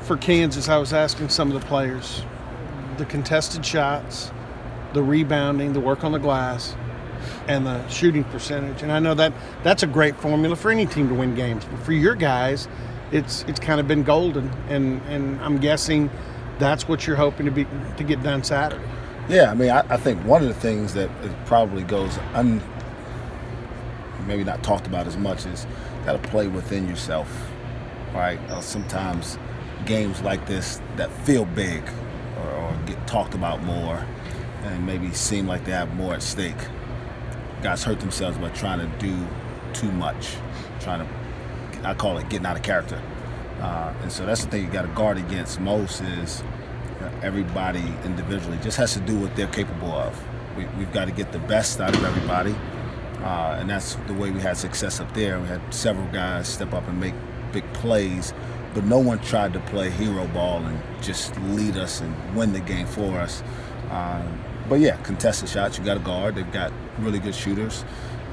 For Kansas, I was asking some of the players, the contested shots, the rebounding, the work on the glass, and the shooting percentage. And I know that that's a great formula for any team to win games. But for your guys, it's kind of been golden, and I'm guessing that's what you're hoping to get done Saturday. Yeah, I mean, I think one of the things that it probably goes maybe not talked about as much is got to play within yourself, right? Sometimes games like this that feel big or get talked about more and maybe seem like they have more at stake, guys hurt themselves by trying to do too much, I call it getting out of character. And so that's the thing you got to guard against most is everybody individually just has to do what they're capable of. We've got to get the best out of everybody, and that's the way we had success up there. We had several guys step up and make big plays, but no one tried to play hero ball and just lead us and win the game for us. But yeah, contested shots, you got to guard. They've got really good shooters.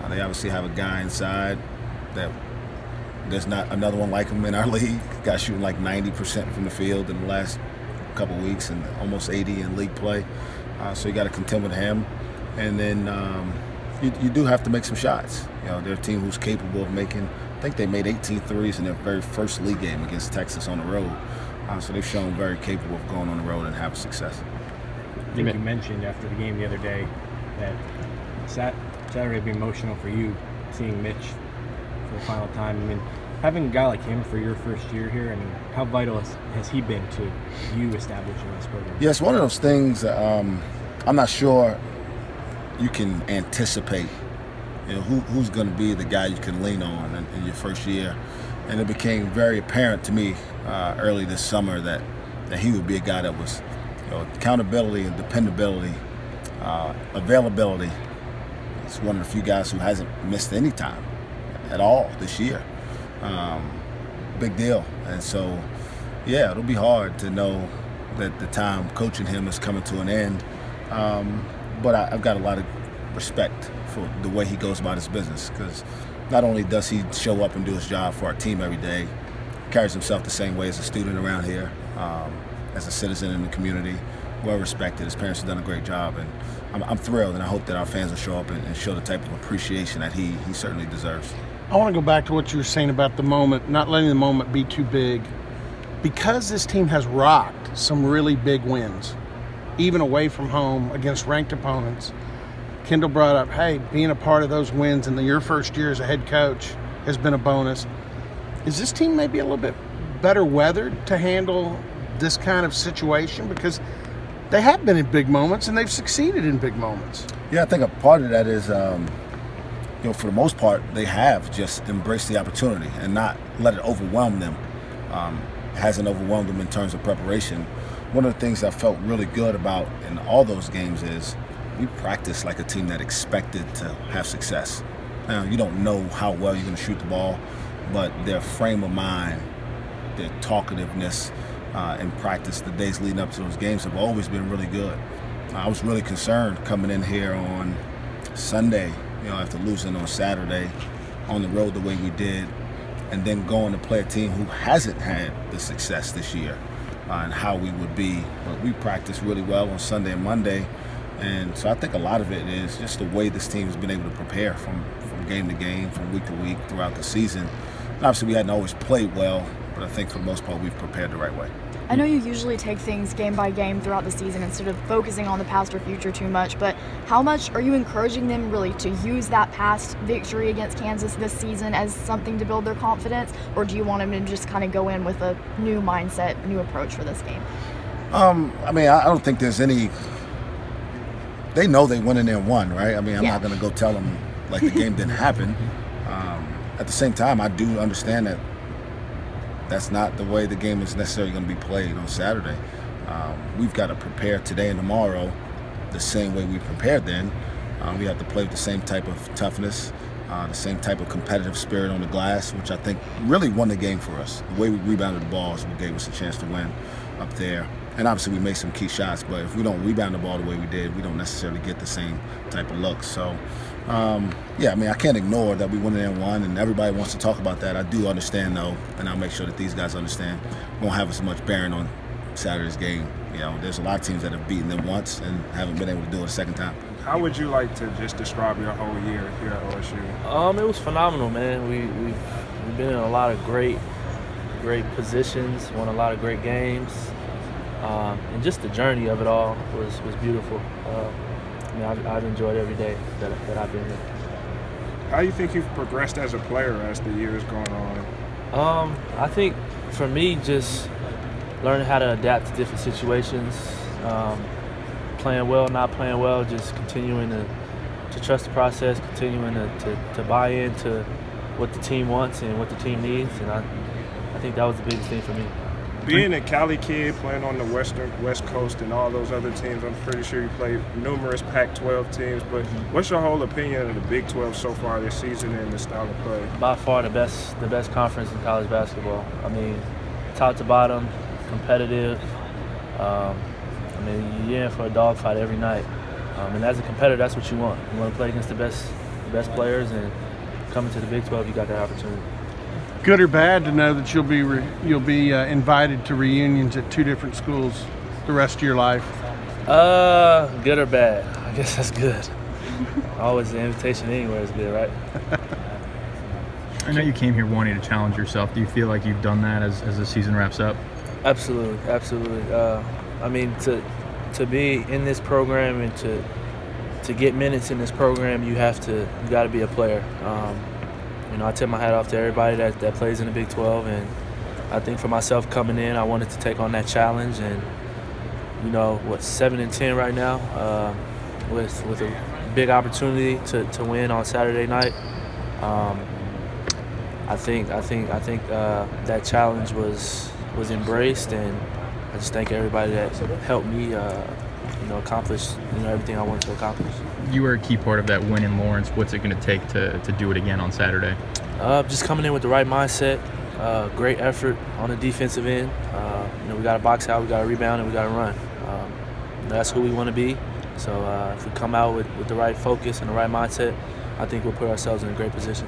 They obviously have a guy inside that there's not another one like him in our league. Guy shooting like 90% from the field in the last couple of weeks and almost 80 in league play. So you got to contend with him. And then you do have to make some shots. You know, they're a team who's capable of making, I think they made 18 threes in their very first league game against Texas on the road. So they've shown very capable of going on the road and having success. I think you mentioned after the game the other day that Saturday would be emotional for you, seeing Mitch for the final time. I mean, having a guy like him for your first year here, I mean, how vital has he been to you establishing this program? Yeah, it's one of those things I'm not sure you can anticipate. You know, who's going to be the guy you can lean on in your first year. And it became very apparent to me early this summer that he would be a guy that was, you know, accountability and dependability, availability. He's one of the few guys who hasn't missed any time at all this year. Big deal. And so, yeah, it'll be hard to know that the time coaching him is coming to an end. But I've got a lot of respect for the way he goes about his business, because not only does he show up and do his job for our team every day, carries himself the same way as a student around here, as a citizen in the community, well respected. His parents have done a great job, and I'm thrilled, and I hope that our fans will show up and show the type of appreciation that he certainly deserves. I want to go back to what you were saying about the moment, not letting the moment be too big. Because this team has rocked some really big wins, even away from home against ranked opponents, Kendall brought up, hey, being a part of those wins in your first year as a head coach has been a bonus. Is this team maybe a little bit better weathered to handle this kind of situation? Because they have been in big moments and they've succeeded in big moments. Yeah, I think a part of that is, you know, for the most part, they have just embraced the opportunity and not let it overwhelm them. It hasn't overwhelmed them in terms of preparation. One of the things I felt really good about in all those games is we practiced like a team that expected to have success. Now, you don't know how well you're going to shoot the ball, but their frame of mind, their talkativeness in practice, the days leading up to those games have always been really good. I was really concerned coming in here on Sunday, you know, after losing on Saturday on the road the way we did, and then going to play a team who hasn't had the success this year, and how we would be. But we practiced really well on Sunday and Monday, and so I think a lot of it is just the way this team has been able to prepare from game to game, from week to week throughout the season. And obviously we hadn't always played well, but I think for the most part we've prepared the right way. I know you usually take things game by game throughout the season instead of focusing on the past or future too much, but how much are you encouraging them really to use that past victory against Kansas this season as something to build their confidence, or do you want them to just kind of go in with a new mindset, new approach for this game? I mean, I don't think there's any – they know they went in there and won, right? I mean, I'm not going to go tell them like the game didn't happen. At the same time, I do understand that that's not the way the game is necessarily going to be played on Saturday. We've got to prepare today and tomorrow the same way we prepared then. We have to play with the same type of toughness, the same type of competitive spirit on the glass, which I think really won the game for us. The way we rebounded the ball is what gave us a chance to win up there. And obviously we made some key shots, but if we don't rebound the ball the way we did, we don't necessarily get the same type of looks. So, yeah, I mean, I can't ignore that we went in and won, and everybody wants to talk about that. I do understand, though, and I'll make sure that these guys understand. Won't have as much bearing on Saturday's game. You know, there's a lot of teams that have beaten them once and haven't been able to do it a second time. How would you like to just describe your whole year here at OSU? It was phenomenal, man. We've been in a lot of great positions, won a lot of great games, and just the journey of it all was beautiful. I mean, I've enjoyed every day that I've been here. How do you think you've progressed as a player as the year is going on? I think for me, just learning how to adapt to different situations, playing well, not playing well, just continuing to trust the process, continuing to buy into what the team wants and what the team needs, and I think that was the biggest thing for me. Being a Cali kid, playing on the West Coast and all those other teams, I'm pretty sure you played numerous Pac-12 teams, but what's your whole opinion of the Big 12 so far this season and the style of play? By far the best conference in college basketball. I mean, top to bottom, competitive. I mean, you're in for a dogfight every night. And as a competitor, that's what you want. You want to play against the best players, and coming to the Big 12, you got that opportunity. Good or bad to know that you'll be invited to reunions at 2 different schools the rest of your life? Good or bad? I guess that's good. Always the invitation anywhere is good, right? I know you came here wanting to challenge yourself. Do you feel like you've done that as the season wraps up? Absolutely, absolutely. I mean, to be in this program and to get minutes in this program, you got to be a player. You know, I tip my hat off to everybody that plays in the Big 12, and I think for myself coming in, I wanted to take on that challenge. And you know, 7-10 right now, with a big opportunity to win on Saturday night. I think that challenge was embraced, and I just thank everybody that helped me, accomplish everything I wanted to accomplish. You were a key part of that win in Lawrence. What's it going to take to do it again on Saturday? Just coming in with the right mindset, great effort on the defensive end. We got to box out, we got to rebound, and we got to run. That's who we want to be. So if we come out with the right focus and the right mindset, I think we'll put ourselves in a great position.